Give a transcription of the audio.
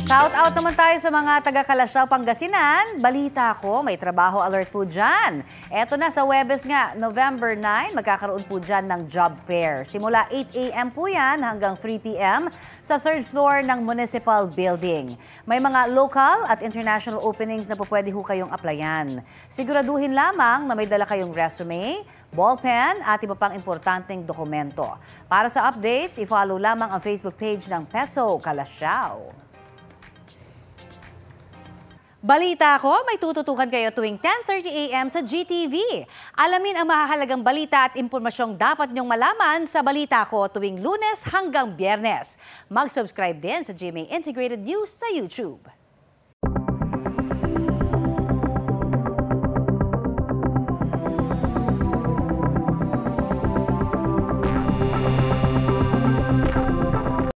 Shout out naman tayo sa mga taga-Kalasyaw, Pangasinan. Balita ko, may trabaho alert po dyan. Eto na sa Huwebes nga, November 9, magkakaroon po dyan ng job fair. Simula 8 a.m. po yan hanggang 3 p.m. sa third floor ng municipal building. May mga local at international openings na po pwede ho kayong applyan. Siguraduhin lamang na may dala kayong resume, ballpen at iba pang importanteng dokumento. Para sa updates, i-follow lamang ang Facebook page ng PESO Kalasyaw. Balita ko, may tututukan kayo tuwing 10:30 a.m. sa GTV. Alamin ang mahahalagang balita at impormasyong dapat niyong malaman sa Balita Ko tuwing Lunes hanggang Biyernes. Mag-subscribe din sa GMA Integrated News sa YouTube.